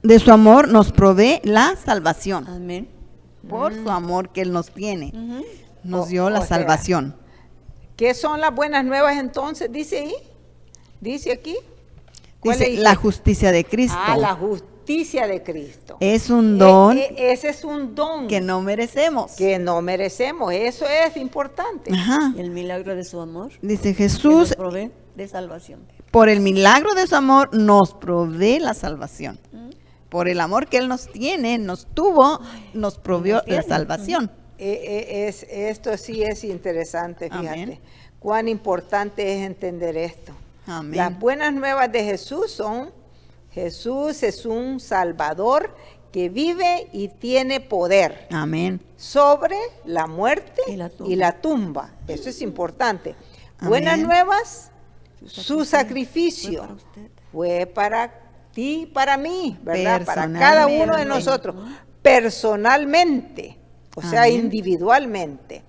de su amor nos provee la salvación. Amén. Por su amor que Él nos tiene, nos O- dio la o sea, salvación. ¿Qué son las buenas nuevas entonces? Dice ahí, dice aquí. ¿Cuál Dice, le la justicia de Cristo la justicia de Cristo. es un don Ese es un don que no merecemos. que no merecemos. Eso es importante. Ajá. Y el milagro de su amor Dice que nos Jesús, provee de salvación. por el milagro de su amor, nos provee la salvación. Por el amor que Él nos tiene, nos tuvo, nos provió nos tiene. la salvación. Esto sí es interesante, fíjate. Amén. Cuán importante es entender esto. Amén. Las buenas nuevas de Jesús son, Jesús es un Salvador que vive y tiene poder Amén. sobre la muerte Y la tumba. tumba. Eso es importante. Amén. Buenas nuevas, su sacrificio Fue para usted. fue para ti, para mí, ¿verdad? Para cada Personalmente. uno de nosotros, personalmente, o sea, Amén. individualmente.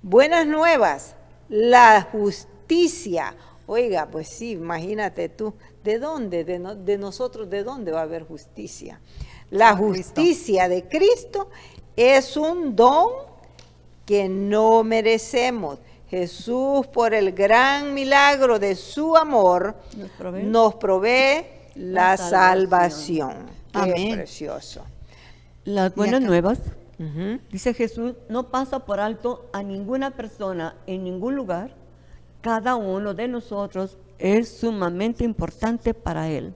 Buenas nuevas, la justicia. Oiga, pues sí, imagínate tú, ¿de dónde? De nosotros, ¿de dónde va a haber justicia? La En Cristo. justicia de Cristo es un don que no merecemos. Jesús, por el gran milagro de su amor, Nos provee nos provee la la salvación. salvación. Qué Amén. precioso. Las buenas acá. nuevas, Ujú. dice Jesús, no pasa por alto a ninguna persona en ningún lugar. Cada uno de nosotros es sumamente importante para Él.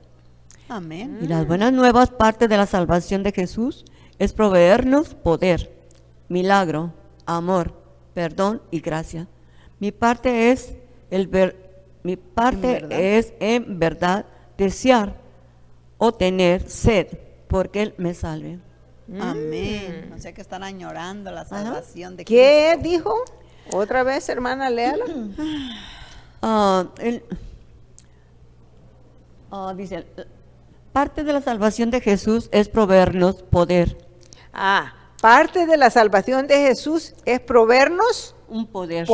Amén. Y las buenas nuevas, parte de la salvación de Jesús, es proveernos poder, milagro, amor, perdón y gracia. Mi parte es en verdad desear o tener sed porque Él me salve. Amén. O sea que están añorando la salvación de ¿Qué Cristo. dijo? Otra vez, hermana, léala. Dice, parte de la salvación de Jesús es proveernos poder, Parte de la salvación de Jesús es proveernos un poder,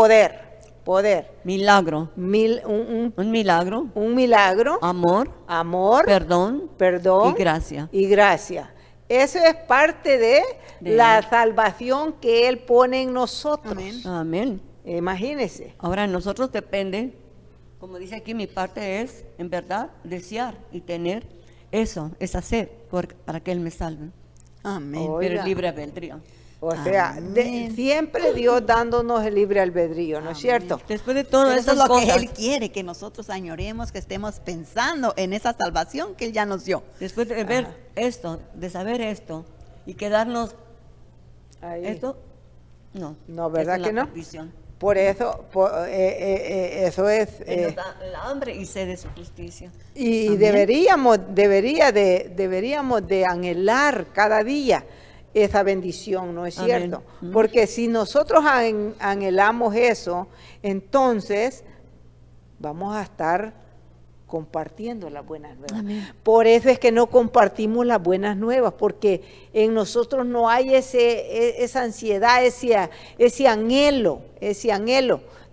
poder, milagro, un un milagro, milagro, amor, amor, perdón perdón y gracia. y gracia. Eso es parte de la Él. salvación que Él pone en nosotros. Amén. Amén. Imagínense. Ahora nosotros depende, como dice aquí, mi parte es, en verdad, desear y tener eso, esa sed, para que Él me salve. Amén. Oh. Pero Oiga. es libre albedrío. O sea, Amén. siempre Dios dándonos el libre albedrío, ¿no es cierto? Después de todas Pero eso es esas lo que cosas, Él quiere, que nosotros añoremos, que estemos pensando en esa salvación que Él ya nos dio. después de ver esto, de saber esto y quedarnos Ahí. esto, no. No, ¿verdad Esa es que la no? perdición. Por eso, eso es... Él nos da la hambre y sed de su justicia. Y Amén. deberíamos de anhelar cada día esa bendición, ¿no es Amén. cierto? Porque si nosotros anhelamos eso, entonces vamos a estar compartiendo las buenas nuevas. Amén. Por eso es que no compartimos las buenas nuevas, porque en nosotros no hay esa ansiedad, ese anhelo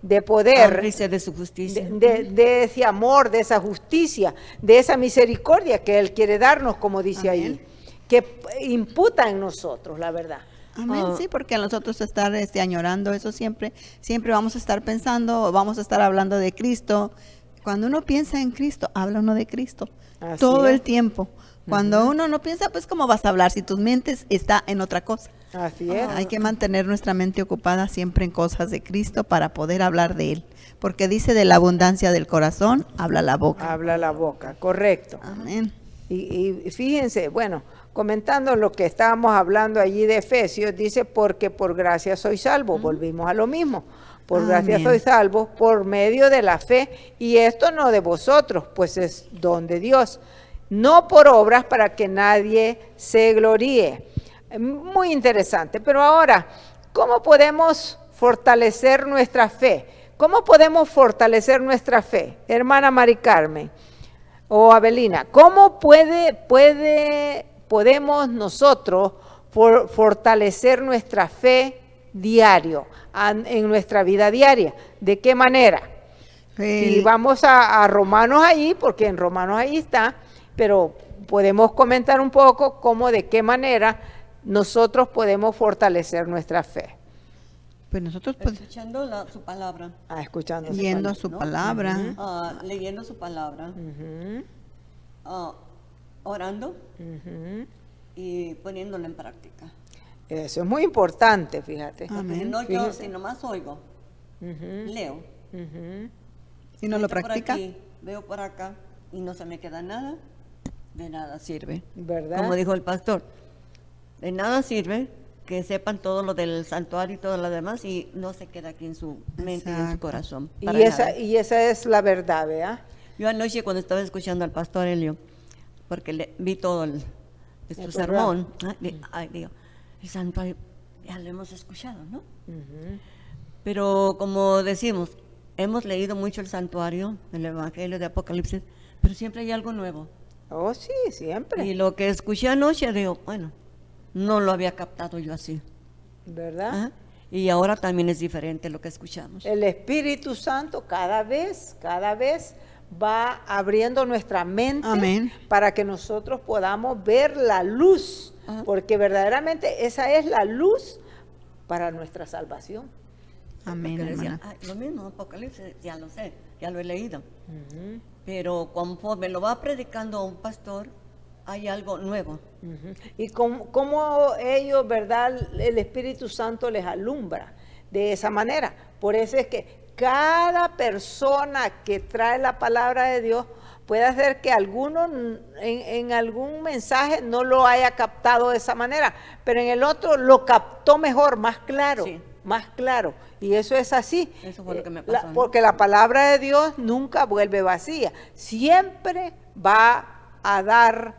de poder, Hambre y sed de su justicia. de ese amor, de esa justicia, de esa misericordia que Él quiere darnos, como dice Amén. ahí, que imputa en nosotros, la verdad. Amén, sí, porque a nosotros estar añorando eso siempre vamos a estar pensando, vamos a estar hablando de Cristo. Cuando uno piensa en Cristo, habla uno de Cristo Así todo es. el tiempo. Cuando uno no piensa, pues ¿cómo vas a hablar si tu mente está en otra cosa? Así es. Hay que mantener nuestra mente ocupada siempre en cosas de Cristo para poder hablar de Él. Porque dice, de la abundancia del corazón, habla la boca. Habla la boca, correcto. Amén. Y fíjense, bueno, comentando lo que estábamos hablando allí de Efesios, dice, porque por gracia soy salvo, volvimos a lo mismo, por gracia Amén. soy salvo por medio de la fe, y esto no de vosotros, pues es don de Dios, no por obras para que nadie se gloríe. Muy interesante, pero ahora, ¿cómo podemos fortalecer nuestra fe? ¿Cómo podemos fortalecer nuestra fe? Hermana Mari Carmen o Abelina, ¿cómo podemos nosotros fortalecer nuestra fe diario, en nuestra vida diaria? ¿De qué manera? Si vamos a Romanos ahí, porque en Romanos ahí está, pero podemos comentar un poco cómo, de qué manera nosotros podemos fortalecer nuestra fe. Pues nosotros pues, Escuchando su palabra, Escuchando. yendo su ¿no? palabra. leyendo su palabra, orando y poniéndolo en práctica. Eso es muy importante, fíjate. Amén. No yo, Fíjese. si nomás oigo, leo. Si no lo Por practica. aquí, veo por acá y no se me queda nada, de nada sirve. ¿Verdad? Como dijo el pastor, de nada sirve que sepan todo lo del santuario y todo lo demás y no se queda aquí en su mente y en su Exacto. corazón. Y para esa, nada. y esa es la verdad, ¿verdad? Yo anoche cuando estaba escuchando al pastor Helio, porque vi todo de su El sermón, digo, el santuario ya lo hemos escuchado, ¿no? Pero como decimos, hemos leído mucho el santuario, el Evangelio de Apocalipsis, pero siempre hay algo nuevo. Oh, sí, siempre. Y lo que escuché anoche, digo, bueno, no lo había captado yo así. ¿Verdad? Ajá. Y ahora también es diferente lo que escuchamos. El Espíritu Santo cada vez va abriendo nuestra mente Amén. para que nosotros podamos ver la luz, Ajá. porque verdaderamente esa es la luz para nuestra salvación. Amén, Porque decía, hermana. "Ay, lo mismo, Apocalipsis, ya lo sé, ya lo he leído. Pero conforme lo va predicando un pastor, hay algo nuevo. Ujú. Y cómo ellos, ¿verdad? El Espíritu Santo les alumbra de esa manera. Por eso es que cada persona que trae la palabra de Dios puede hacer que alguno en algún mensaje no lo haya captado de esa manera, pero en el otro lo captó mejor, más claro. Sí. Más claro, y eso es así. Eso fue lo que me pasó a mí. Porque la palabra de Dios nunca vuelve vacía, siempre va a dar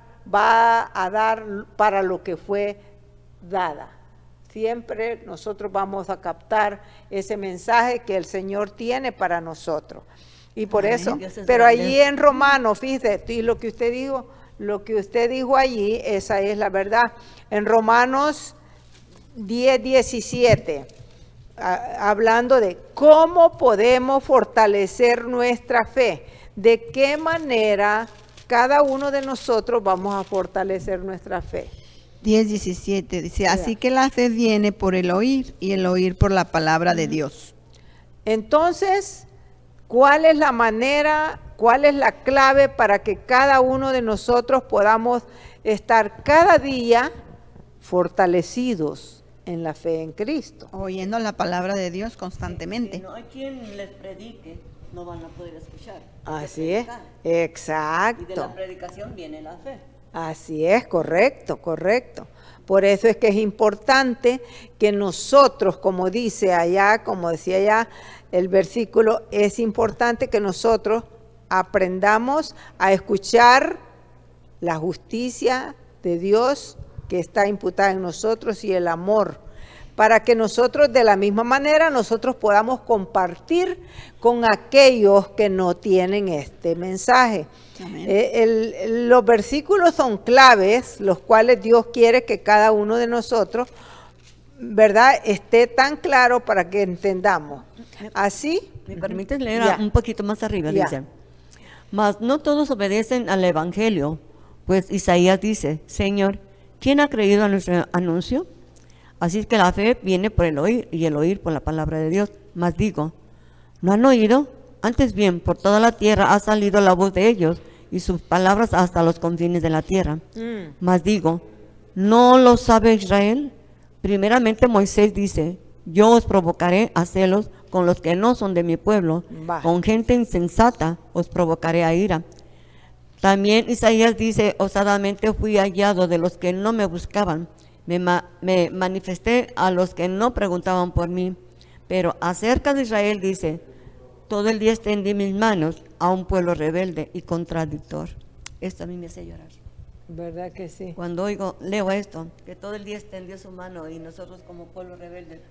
para lo que fue dada. Siempre nosotros vamos a captar ese mensaje que el Señor tiene para nosotros. Y por Amén. eso, Dios es pero grande. allí en Romanos, fíjese, y lo que usted dijo allí, esa es la verdad. En Romanos 10:17, hablando de cómo podemos fortalecer nuestra fe, de qué manera cada uno de nosotros vamos a fortalecer nuestra fe. 10:17 dice, así que la fe viene por el oír y el oír por la palabra de Dios. Entonces, ¿cuál es la manera, cuál es la clave para que cada uno de nosotros podamos estar cada día fortalecidos en la fe en Cristo? Oyendo la palabra de Dios Si constantemente. no hay quien les predique, no van a poder escuchar. Hay que Así es, predicar. Y de la exacto. predicación viene la fe. Así es, correcto, correcto. Por eso es que es importante que nosotros, como dice allá, como decía allá el versículo, es importante que nosotros aprendamos a escuchar la justicia de Dios que está imputada en nosotros y el amor, para que nosotros de la misma manera nosotros podamos compartir con aquellos que no tienen este mensaje. Amén. Los versículos son claves, los cuales Dios quiere que cada uno de nosotros, ¿verdad?, esté tan claro para que entendamos. Así. ¿Me permites leer Ya. un poquito más arriba? Ya. Dice, mas no todos obedecen al Evangelio, pues Isaías dice, Señor, ¿quién ha creído a nuestro anuncio? Así es que la fe viene por el oír y el oír por la palabra de Dios. Mas digo, ¿no han oído? Antes bien, por toda la tierra ha salido la voz de ellos y sus palabras hasta los confines de la tierra. Mas digo, ¿no lo sabe Israel? Primeramente Moisés dice, yo os provocaré a celos con los que no son de mi pueblo, Va. con gente insensata os provocaré a ira. También Isaías dice, osadamente fui hallado de los que no me buscaban, me manifesté a los que no preguntaban por mí. Pero acerca de Israel dice, todo el día extendí mis manos a un pueblo rebelde y contradictor. Esto a mí me hace llorar. ¿Verdad que sí? Cuando leo esto, que todo el día extendió su mano y nosotros como pueblo rebelde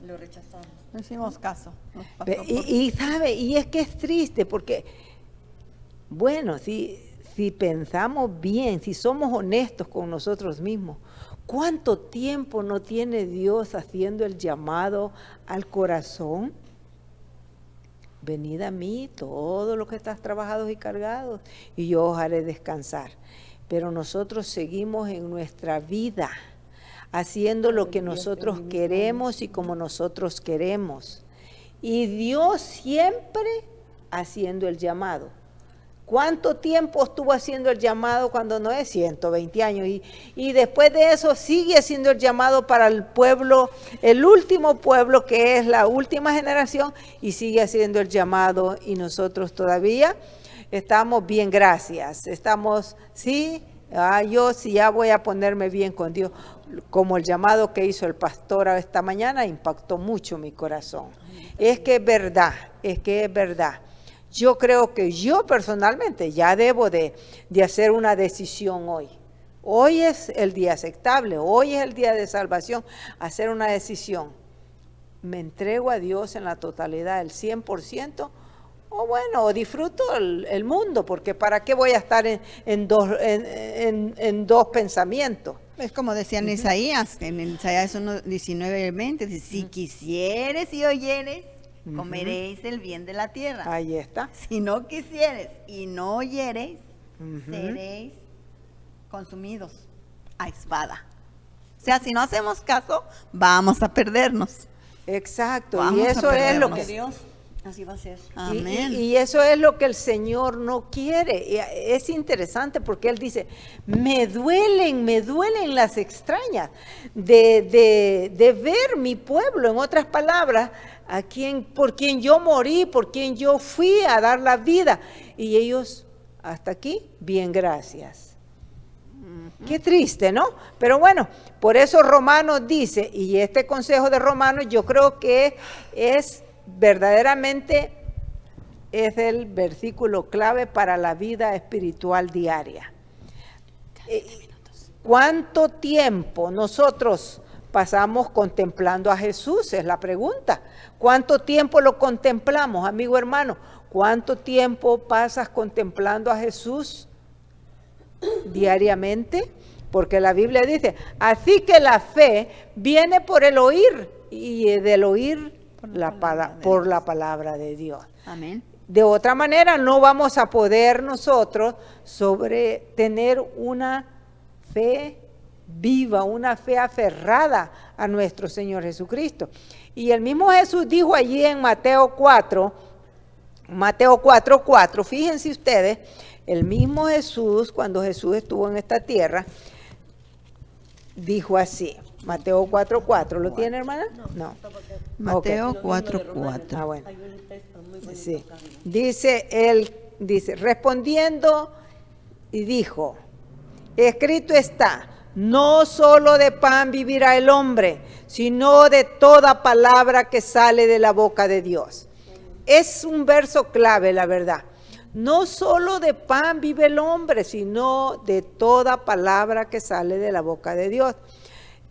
lo rechazamos. No hicimos caso. Nos pasó Ve- por- Y sabe, y es que es triste porque, bueno, si pensamos bien, si somos honestos con nosotros mismos, ¿cuánto tiempo no tiene Dios haciendo el llamado al corazón? Venid a mí, todos los que estás trabajados y cargados, y yo os haré descansar. Pero nosotros seguimos en nuestra vida, haciendo lo que nosotros queremos y como nosotros queremos. Y Dios siempre haciendo el llamado. ¿Cuánto tiempo estuvo haciendo el llamado cuando no es 120 años? Y después de eso sigue haciendo el llamado para el pueblo, el último pueblo que es la última generación, y sigue haciendo el llamado, y nosotros todavía estamos bien, gracias. Estamos, sí, yo sí ya voy a ponerme bien con Dios. Como el llamado que hizo el pastor esta mañana impactó mucho mi corazón. Es que es verdad, es que es verdad. Yo creo que yo personalmente ya debo de hacer una decisión hoy. Hoy es el día aceptable, hoy es el día de salvación, hacer una decisión. ¿Me entrego a Dios en la totalidad, el 100%? O bueno, o disfruto el mundo, porque ¿para qué voy a estar en dos pensamientos? Es como decía en Isaías, en Isaías 1:19-20, dice, si quisieres y oyeres, comeréis el bien de la tierra. Ahí está. Si no quisieres y no oyereis, Ujú. seréis consumidos a espada. O sea, si no hacemos caso, vamos a perdernos. Exacto, Vamos y a eso es lo perdernos. que... Dios Así va a ser. Amén. Y eso es lo que el Señor no quiere. Y es interesante porque Él dice, me duelen las extrañas de ver mi pueblo, en otras palabras, por quien yo morí, por quien yo fui a dar la vida. Y ellos, hasta aquí, bien, gracias. Qué triste, ¿no? Pero bueno, por eso Romanos dice, y este consejo de Romanos yo creo que es verdaderamente es el versículo clave para la vida espiritual diaria. ¿Cuánto tiempo nosotros pasamos contemplando a Jesús? Es la pregunta. ¿Cuánto tiempo lo contemplamos, amigo hermano? ¿Cuánto tiempo pasas contemplando a Jesús diariamente? Porque la Biblia dice, así que la fe viene por el oír, y del oír por la palabra de Dios. Amén. De otra manera no vamos a poder nosotros tener una fe viva, una fe aferrada a nuestro Señor Jesucristo. Y el mismo Jesús dijo allí en Mateo 4:4, fíjense ustedes, el mismo Jesús, cuando Jesús estuvo en esta tierra, dijo así, Mateo 4:4, ¿lo tiene, hermana? No. Mateo Ok. 4:4. Ah, bueno. Hay un texto muy bonito. Sí. Dice, respondiendo y dijo, escrito está, no solo de pan vivirá el hombre, sino de toda palabra que sale de la boca de Dios. Es un verso clave, la verdad. No solo de pan vive el hombre, sino de toda palabra que sale de la boca de Dios.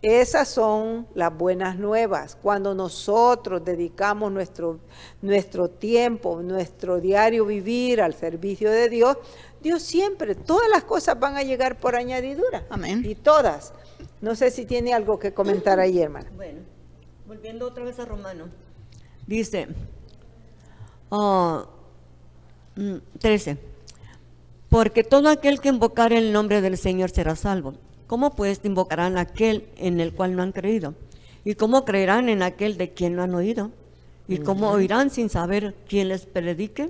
Esas son las buenas nuevas. Cuando nosotros dedicamos nuestro tiempo, nuestro diario vivir al servicio de Dios, Dios siempre, todas las cosas van a llegar por añadidura. Amén. Y todas. No sé si tiene algo que comentar ahí, hermana. Bueno, volviendo otra vez a Romano, dice 13, porque todo aquel que invocare el nombre del Señor será salvo. ¿Cómo pues invocarán a aquel en el cual no han creído? ¿Y cómo creerán en aquel de quien no han oído? ¿Y cómo oirán sin saber quién les predique?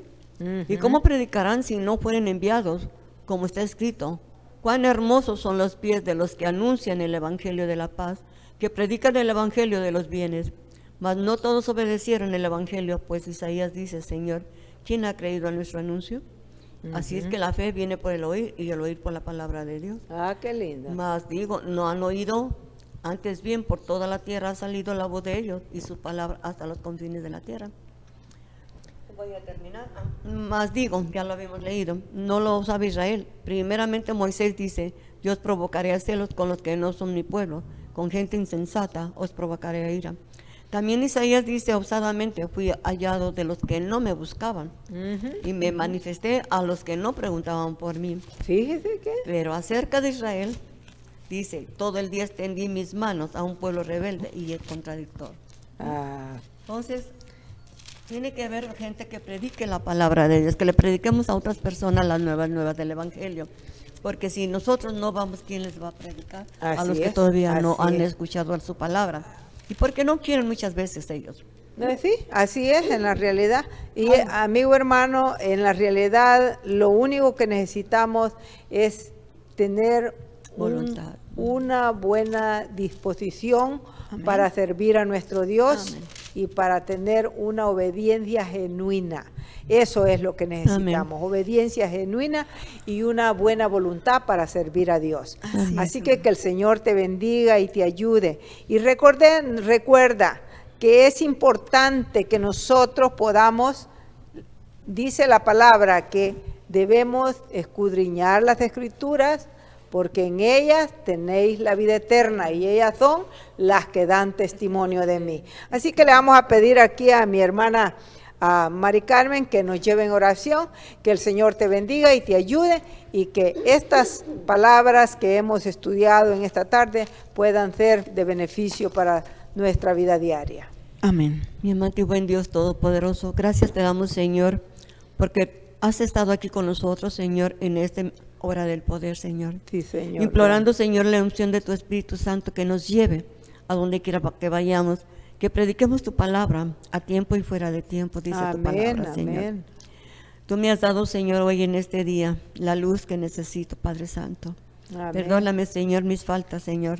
¿Y cómo predicarán si no fueren enviados? Como está escrito, cuán hermosos son los pies de los que anuncian el evangelio de la paz, que predican el evangelio de los bienes. Mas no todos obedecieron el evangelio, pues Isaías dice, Señor, ¿quién ha creído a nuestro anuncio? Así es que la fe viene por el oír y el oír por la palabra de Dios. Ah, qué lindo. Mas digo, no han oído, antes bien por toda la tierra ha salido la voz de ellos y su palabra hasta los confines de la tierra. Voy a terminar. Mas digo, ya lo habíamos leído, no lo sabe Israel. Primeramente Moisés dice, yo os provocaré a celos con los que no son mi pueblo, con gente insensata os provocaré a ira. También Isaías dice osadamente, fui hallado de los que no me buscaban y me manifesté a los que no preguntaban por mí. Fíjese que. Pero acerca de Israel, dice, todo el día extendí mis manos a un pueblo rebelde y es contradictor. Entonces, tiene que haber gente que predique la palabra de Dios, que le prediquemos a otras personas las nuevas del Evangelio. Porque si nosotros no vamos, ¿quién les va a predicar? A los que todavía no han escuchado su palabra. ¿Y por qué no quieren muchas veces ellos? Sí, así es en la realidad. Y amigo hermano, en la realidad lo único que necesitamos es tener Voluntad. una buena disposición para servir a nuestro Dios y para tener una obediencia genuina. Eso es lo que necesitamos, obediencia genuina y una buena voluntad para servir a Dios. Así que el Señor te bendiga y te ayude. Y recuerda que es importante que nosotros podamos, dice la palabra, que debemos escudriñar las Escrituras, porque en ellas tenéis la vida eterna y ellas son las que dan testimonio de mí. Así que le vamos a pedir aquí a mi hermana a Mari Carmen que nos lleve en oración, que el Señor te bendiga y te ayude y que estas palabras que hemos estudiado en esta tarde puedan ser de beneficio para nuestra vida diaria. Amén. Mi amante y buen Dios Todopoderoso, gracias te damos, Señor, porque has estado aquí con nosotros, Señor, en esta hora del poder, Señor. Sí, Señor. Implorando, Señor, la unción de tu Espíritu Santo que nos lleve a donde quiera que vayamos, que prediquemos tu palabra a tiempo y fuera de tiempo, dice tu palabra, Señor. Amén. Tú me has dado, Señor, hoy en este día la luz que necesito, Padre Santo. Amén. Perdóname, Señor, mis faltas, Señor.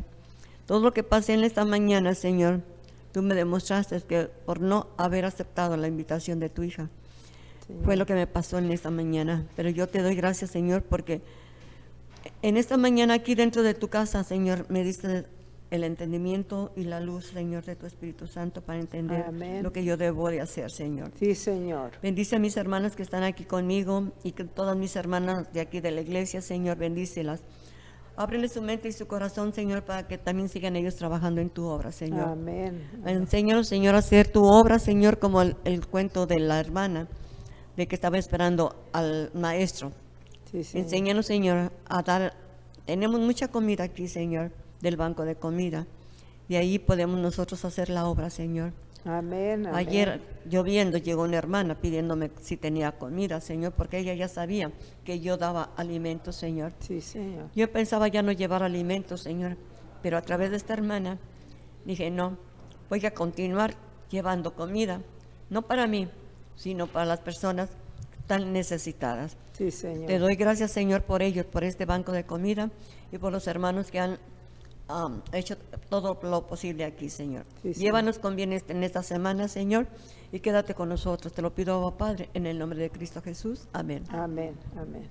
Todo lo que pasé en esta mañana, Señor, tú me demostraste que por no haber aceptado la invitación de tu hija, fue lo que me pasó en esta mañana. Pero yo te doy gracias, Señor, porque en esta mañana aquí dentro de tu casa, Señor, me diste el entendimiento y la luz, Señor, de tu Espíritu Santo para entender Amén. lo que yo debo de hacer, Señor. Sí, Señor. Bendice a mis hermanas que están aquí conmigo y que todas mis hermanas de aquí de la iglesia, Señor, bendícelas. Ábrele su mente y su corazón, Señor, para que también sigan ellos trabajando en tu obra, Señor. Amén. Enséñanos, Señor, a hacer tu obra, Señor, como el cuento de la hermana, de que estaba esperando al maestro. Sí, Señor. Enséñanos, Señor, a dar. Tenemos mucha comida aquí, Señor, del banco de comida, y ahí podemos nosotros hacer la obra, Señor. Amén. Amén. Ayer lloviendo llegó una hermana pidiéndome si tenía comida, Señor, porque ella ya sabía que yo daba alimentos, Señor. Sí, Señor. Yo pensaba ya no llevar alimentos, Señor, pero a través de esta hermana dije, no, voy a continuar llevando comida, no para mí, sino para las personas tan necesitadas. Sí, Señor. Te doy gracias, Señor, por ellos, por este banco de comida y por los hermanos que han hecho todo lo posible aquí, Señor. Sí, Señor. Llévanos con bien en esta semana, Señor, y quédate con nosotros. Te lo pido, oh Padre, en el nombre de Cristo Jesús. Amén. Amén. Amén.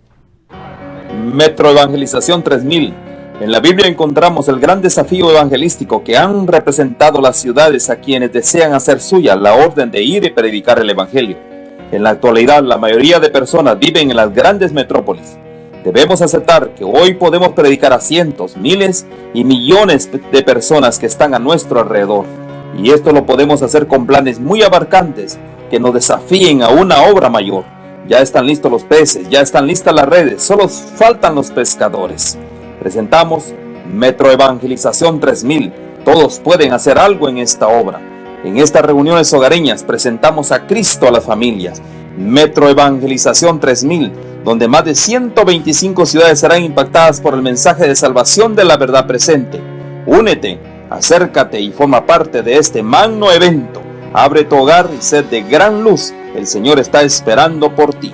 Metro Evangelización 3000. En la Biblia encontramos el gran desafío evangelístico que han representado las ciudades a quienes desean hacer suya la orden de ir y predicar el Evangelio. En la actualidad, la mayoría de personas viven en las grandes metrópolis. Debemos aceptar que hoy podemos predicar a cientos, miles y millones de personas que están a nuestro alrededor. Y esto lo podemos hacer con planes muy abarcantes que nos desafíen a una obra mayor. Ya están listos los peces, ya están listas las redes, solo faltan los pescadores. Presentamos Metro Evangelización 3000. Todos pueden hacer algo en esta obra. En estas reuniones hogareñas presentamos a Cristo a las familias. Metro Evangelización 3000, donde más de 125 ciudades serán impactadas por el mensaje de salvación de la verdad presente. Únete, acércate y forma parte de este magno evento. Abre tu hogar y sed de gran luz. El Señor está esperando por ti.